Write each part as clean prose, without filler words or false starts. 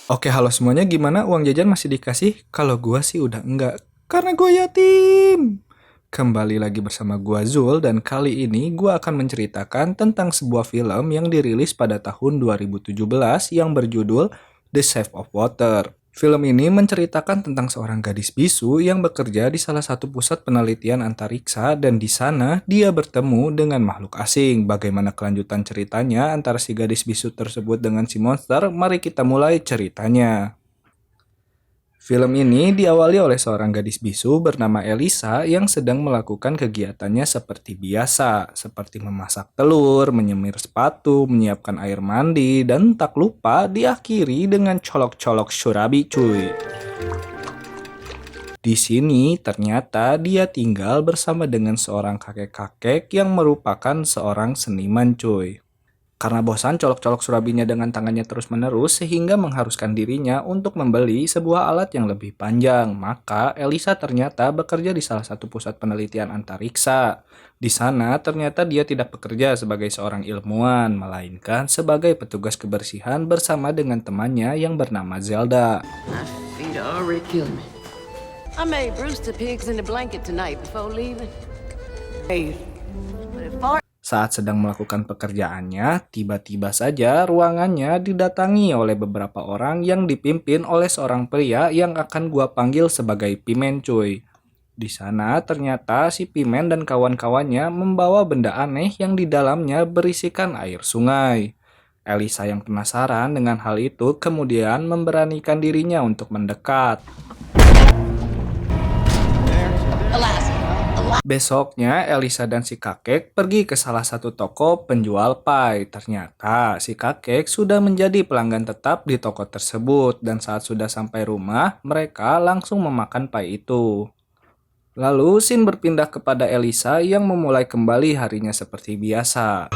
Oke, halo semuanya, gimana uang jajan masih dikasih? Kalau gua sih udah enggak, karena gua yatim. Kembali lagi bersama gua Zul dan kali ini gua akan menceritakan tentang sebuah film yang dirilis pada tahun 2017 yang berjudul The Shape of Water. Film ini menceritakan tentang seorang gadis bisu yang bekerja di salah satu pusat penelitian antariksa dan di sana dia bertemu dengan makhluk asing. Bagaimana kelanjutan ceritanya antara si gadis bisu tersebut dengan si monster? Mari kita mulai ceritanya. Film ini diawali oleh seorang gadis bisu bernama Elisa yang sedang melakukan kegiatannya seperti biasa, seperti memasak telur, menyemir sepatu, menyiapkan air mandi, dan tak lupa diakhiri dengan colok-colok surabi cuy. Di sini ternyata dia tinggal bersama dengan seorang kakek-kakek yang merupakan seorang seniman cuy. Karena bosan colok-colok surabinya dengan tangannya terus-menerus sehingga mengharuskan dirinya untuk membeli sebuah alat yang lebih panjang. Maka Elisa ternyata bekerja di salah satu pusat penelitian antariksa. Di sana ternyata dia tidak bekerja sebagai seorang ilmuwan, melainkan sebagai petugas kebersihan bersama dengan temannya yang bernama Zelda. My feet already killing me. I made Brewster pigs in the blanket tonight before leaving. Hey, but if far Saat sedang melakukan pekerjaannya, tiba-tiba saja ruangannya didatangi oleh beberapa orang yang dipimpin oleh seorang pria yang akan gua panggil sebagai Pimen cuy. Di sana ternyata si Pimen dan kawan-kawannya membawa benda aneh yang di dalamnya berisikan air sungai. Elisa yang penasaran dengan hal itu kemudian memberanikan dirinya untuk mendekat. alas, Besoknya, Elisa dan si kakek pergi ke salah satu toko penjual pie. Ternyata, si kakek sudah menjadi pelanggan tetap di toko tersebut, dan saat sudah sampai rumah, mereka langsung memakan pie itu. Lalu, scene berpindah kepada Elisa yang memulai kembali harinya seperti biasa.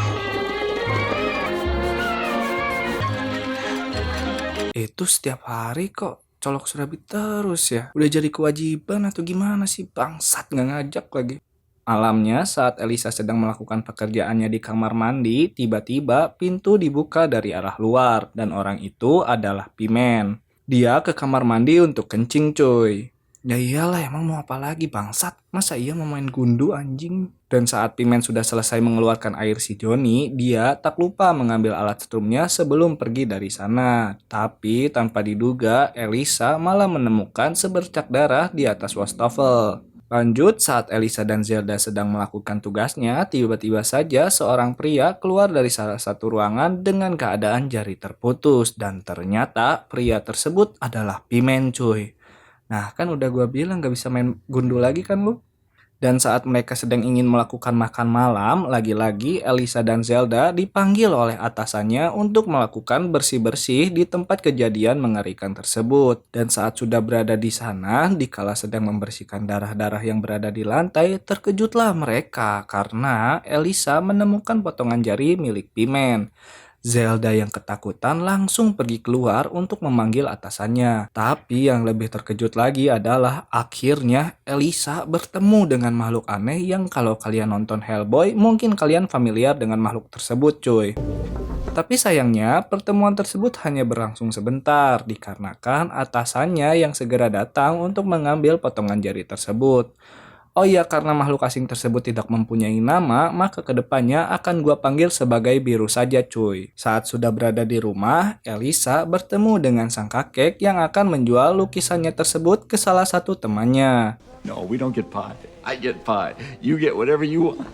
Itu setiap hari kok colok surabi terus ya? Udah jadi kewajiban atau gimana sih? Bangsat nggak ngajak lagi. Malamnya, saat Elisa sedang melakukan pekerjaannya di kamar mandi, tiba-tiba pintu dibuka dari arah luar, dan orang itu adalah Pimen. Dia ke kamar mandi untuk kencing cuy. Ya iyalah, emang mau apa lagi bangsat? Masa iya mau main gundu anjing? Dan saat Pimen sudah selesai mengeluarkan air si Joni, dia tak lupa mengambil alat strumnya sebelum pergi dari sana. Tapi tanpa diduga, Elisa malah menemukan sebercak darah di atas wastafel. Lanjut, saat Elisa dan Zelda sedang melakukan tugasnya, tiba-tiba saja seorang pria keluar dari salah satu ruangan dengan keadaan jari terputus. Dan ternyata pria tersebut adalah Pimen cuy. Nah kan udah gua bilang gak bisa main gundu lagi kan lu? Dan saat mereka sedang ingin melakukan makan malam, lagi-lagi Elisa dan Zelda dipanggil oleh atasannya untuk melakukan bersih-bersih di tempat kejadian mengerikan tersebut. Dan saat sudah berada di sana, dikala sedang membersihkan darah-darah yang berada di lantai, terkejutlah mereka karena Elisa menemukan potongan jari milik Pimen. Zelda yang ketakutan langsung pergi keluar untuk memanggil atasannya. Tapi yang lebih terkejut lagi adalah akhirnya Elisa bertemu dengan makhluk aneh yang kalau kalian nonton Hellboy mungkin kalian familiar dengan makhluk tersebut cuy. Tapi sayangnya pertemuan tersebut hanya berlangsung sebentar dikarenakan atasannya yang segera datang untuk mengambil potongan jari tersebut. Oh iya, karena makhluk asing tersebut tidak mempunyai nama, maka kedepannya akan gua panggil sebagai Biru saja cuy. Saat sudah berada di rumah, Elisa bertemu dengan sang kakek yang akan menjual lukisannya tersebut ke salah satu temannya. No, we don't get pie. I get pie. You get whatever you want.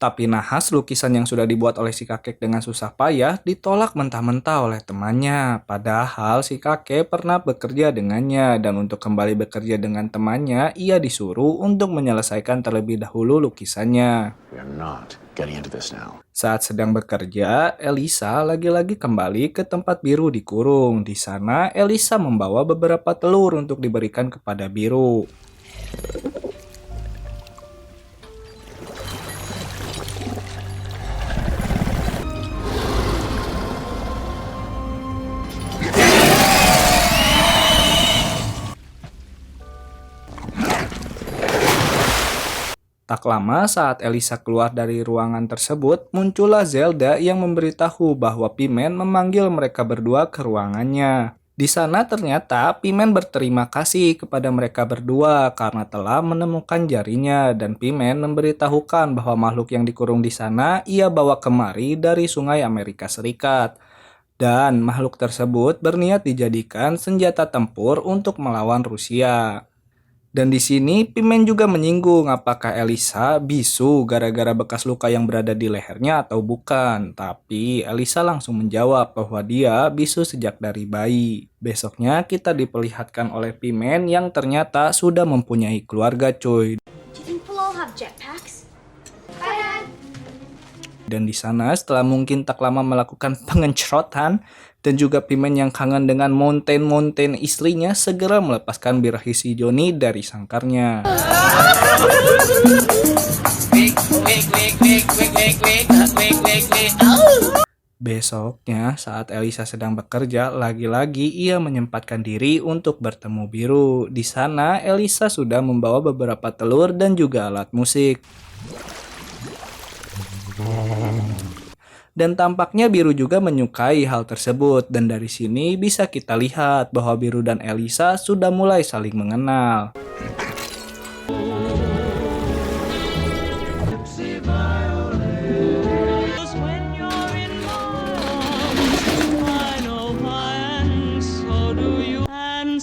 Tapi nahas lukisan yang sudah dibuat oleh si kakek dengan susah payah ditolak mentah-mentah oleh temannya. Padahal si kakek pernah bekerja dengannya dan untuk kembali bekerja dengan temannya, ia disuruh untuk menyelesaikan terlebih dahulu lukisannya. We are not getting into this now. Saat sedang bekerja, Elisa lagi-lagi kembali ke tempat Biru dikurung. Di sana, Elisa membawa beberapa telur untuk diberikan kepada Biru. Tak lama saat Elisa keluar dari ruangan tersebut, muncullah Zelda yang memberitahu bahwa Pimen memanggil mereka berdua ke ruangannya. Di sana ternyata Pimen berterima kasih kepada mereka berdua karena telah menemukan jarinya dan Pimen memberitahukan bahwa makhluk yang dikurung di sana ia bawa kemari dari sungai Amerika Serikat. Dan makhluk tersebut berniat dijadikan senjata tempur untuk melawan Rusia. Dan di sini Pimen juga menyinggung apakah Elisa bisu gara-gara bekas luka yang berada di lehernya atau bukan. Tapi Elisa langsung menjawab bahwa dia bisu sejak dari bayi. Besoknya kita diperlihatkan oleh Pimen yang ternyata sudah mempunyai keluarga cuy. Do you think we'll all have jetpacks? Bye, Dad. Dan di sana setelah mungkin tak lama melakukan pengencrotan dan juga Pimen yang kangen dengan mountain istrinya segera melepaskan birahi si Johnny dari sangkarnya. Besoknya saat Elisa sedang bekerja, lagi-lagi ia menyempatkan diri untuk bertemu Biru. Di sana Elisa sudah membawa beberapa telur dan juga alat musik. Dan tampaknya Biru juga menyukai hal tersebut dan dari sini bisa kita lihat bahwa Biru dan Elisa sudah mulai saling mengenal.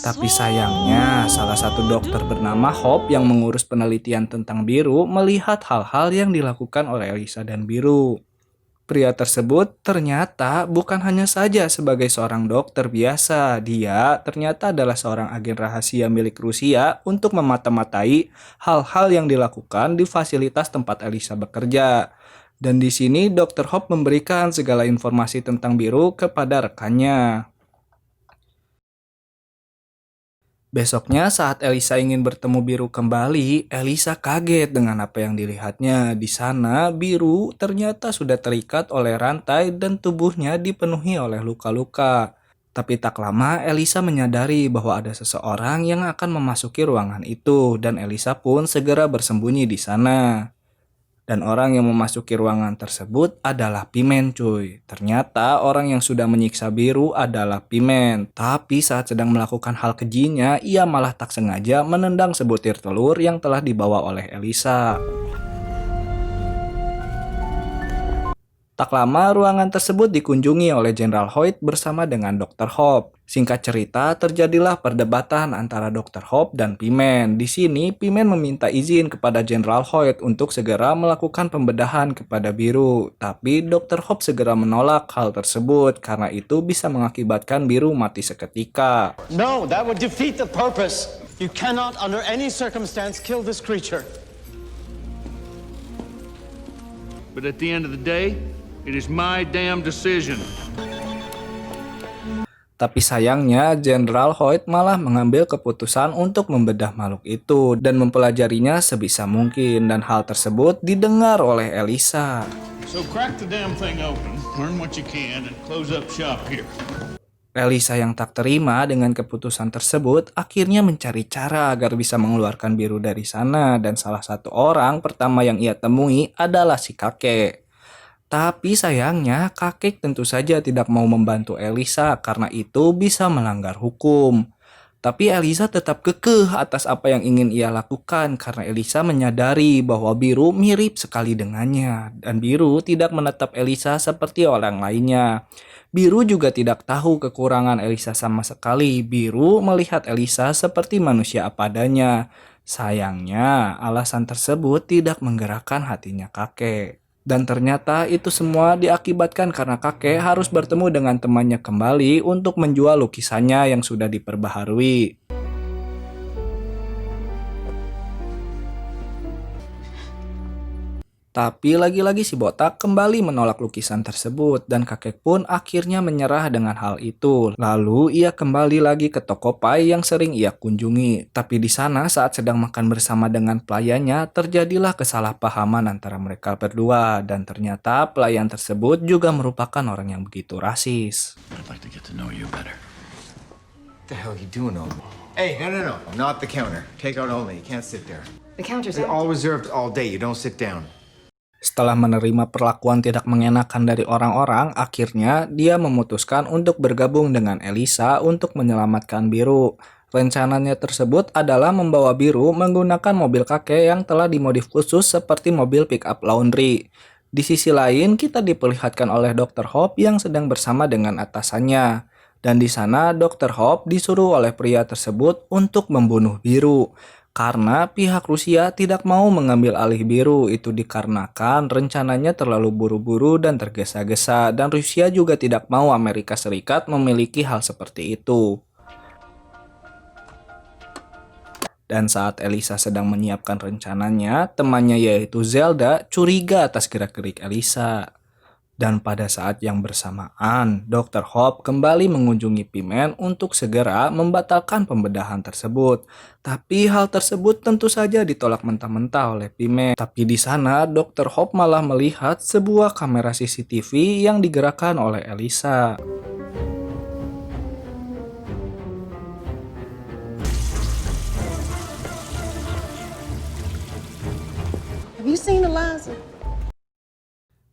Tapi sayangnya salah satu dokter bernama Hope yang mengurus penelitian tentang Biru melihat hal-hal yang dilakukan oleh Elisa dan Biru. Pria tersebut ternyata bukan hanya saja sebagai seorang dokter biasa, dia ternyata adalah seorang agen rahasia milik Rusia untuk memata-matai hal-hal yang dilakukan di fasilitas tempat Elisa bekerja. Dan di sini Dr. Hope memberikan segala informasi tentang Biru kepada rekannya. Besoknya saat Elisa ingin bertemu Biru kembali, Elisa kaget dengan apa yang dilihatnya. Di sana, Biru ternyata sudah terikat oleh rantai dan tubuhnya dipenuhi oleh luka-luka. Tapi tak lama Elisa menyadari bahwa ada seseorang yang akan memasuki ruangan itu dan Elisa pun segera bersembunyi di sana. Dan orang yang memasuki ruangan tersebut adalah Pimen cuy. Ternyata orang yang sudah menyiksa Biru adalah Pimen. Tapi saat sedang melakukan hal kejinya, ia malah tak sengaja menendang sebutir telur yang telah dibawa oleh Elisa. Tak lama ruangan tersebut dikunjungi oleh Jenderal Hoyt bersama dengan Dr. Hope. Singkat cerita, terjadilah perdebatan antara Dr. Hope dan Pimen. Di sini, Pimen meminta izin kepada Jenderal Hoyt untuk segera melakukan pembedahan kepada Biru. Tapi Dr. Hope segera menolak hal tersebut karena itu bisa mengakibatkan Biru mati seketika. No, that would defeat the purpose. You cannot under any circumstance kill this creature. But at the end of the day, it is my damn decision. Tapi sayangnya, Jenderal Hoyt malah mengambil keputusan untuk membedah makhluk itu dan mempelajarinya sebisa mungkin, dan hal tersebut didengar oleh Elisa. So crack the damn thing open, learn what you can, and close up shop here. Elisa yang tak terima dengan keputusan tersebut akhirnya mencari cara agar bisa mengeluarkan Biru dari sana, dan salah satu orang pertama yang ia temui adalah si kakek. Tapi sayangnya kakek tentu saja tidak mau membantu Elisa karena itu bisa melanggar hukum. Tapi Elisa tetap kekeh atas apa yang ingin ia lakukan karena Elisa menyadari bahwa Biru mirip sekali dengannya. Dan Biru tidak menetap Elisa seperti orang lainnya. Biru juga tidak tahu kekurangan Elisa sama sekali. Biru melihat Elisa seperti manusia apa adanya. Sayangnya alasan tersebut tidak menggerakkan hatinya kakek. Dan ternyata itu semua diakibatkan karena kakek harus bertemu dengan temannya kembali untuk menjual lukisannya yang sudah diperbaharui. Tapi lagi-lagi si botak kembali menolak lukisan tersebut dan kakek pun akhirnya menyerah dengan hal itu. Lalu ia kembali lagi ke toko pai yang sering ia kunjungi. Tapi di sana saat sedang makan bersama dengan pelayannya terjadilah kesalahpahaman antara mereka berdua dan ternyata pelayan tersebut juga merupakan orang yang begitu rasis. I'd like to get to know you better. What the hell are you doing over? Hey, no. Not the counter. Take out only. You can't sit there. The counter's They're empty. all reserved all day. You don't sit down. Setelah menerima perlakuan tidak mengenakan dari orang-orang, akhirnya dia memutuskan untuk bergabung dengan Elisa untuk menyelamatkan Biru. Rencananya tersebut adalah membawa Biru menggunakan mobil kakek yang telah dimodif khusus seperti mobil pick-up laundry. Di sisi lain, kita diperlihatkan oleh Dr. Hope yang sedang bersama dengan atasannya. Dan di sana, Dr. Hope disuruh oleh pria tersebut untuk membunuh Biru. Karena pihak Rusia tidak mau mengambil alih Biru, itu dikarenakan rencananya terlalu buru-buru dan tergesa-gesa, dan Rusia juga tidak mau Amerika Serikat memiliki hal seperti itu. Dan saat Elisa sedang menyiapkan rencananya, temannya yaitu Zelda curiga atas gerak-gerik Elisa. Dan pada saat yang bersamaan, Dr. Hope kembali mengunjungi P-Man untuk segera membatalkan pembedahan tersebut. Tapi hal tersebut tentu saja ditolak mentah-mentah oleh P-Man. Tapi di sana, Dr. Hope malah melihat sebuah kamera CCTV yang digerakkan oleh Elisa. Have you seen Eliza?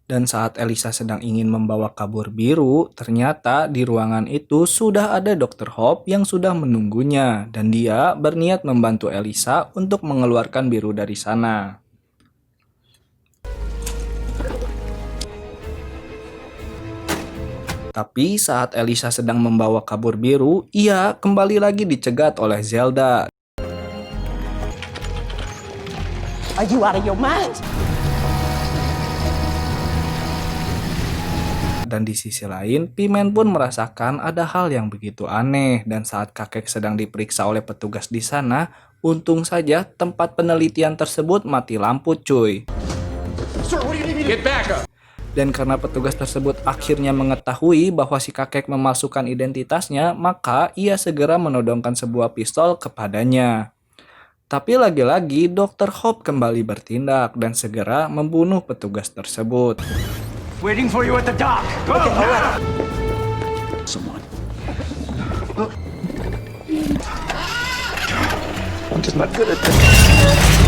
Dan saat Elisa sedang ingin membawa kabur Biru, ternyata di ruangan itu sudah ada Dr. Hope yang sudah menunggunya, dan dia berniat membantu Elisa untuk mengeluarkan Biru dari sana. Tapi saat Elisa sedang membawa kabur Biru, ia kembali lagi dicegat oleh Zelda. Are you out of your mind? Dan di sisi lain, P-Man pun merasakan ada hal yang begitu aneh. Dan saat kakek sedang diperiksa oleh petugas di sana, untung saja tempat penelitian tersebut mati lampu cuy. Get back up! Dan karena petugas tersebut akhirnya mengetahui bahwa si kakek memalsukan identitasnya, maka ia segera menodongkan sebuah pistol kepadanya. Tapi lagi-lagi Dr. Hope kembali bertindak dan segera membunuh petugas tersebut. Waiting for you at the dock. Go now! Someone. I'm just not good at this.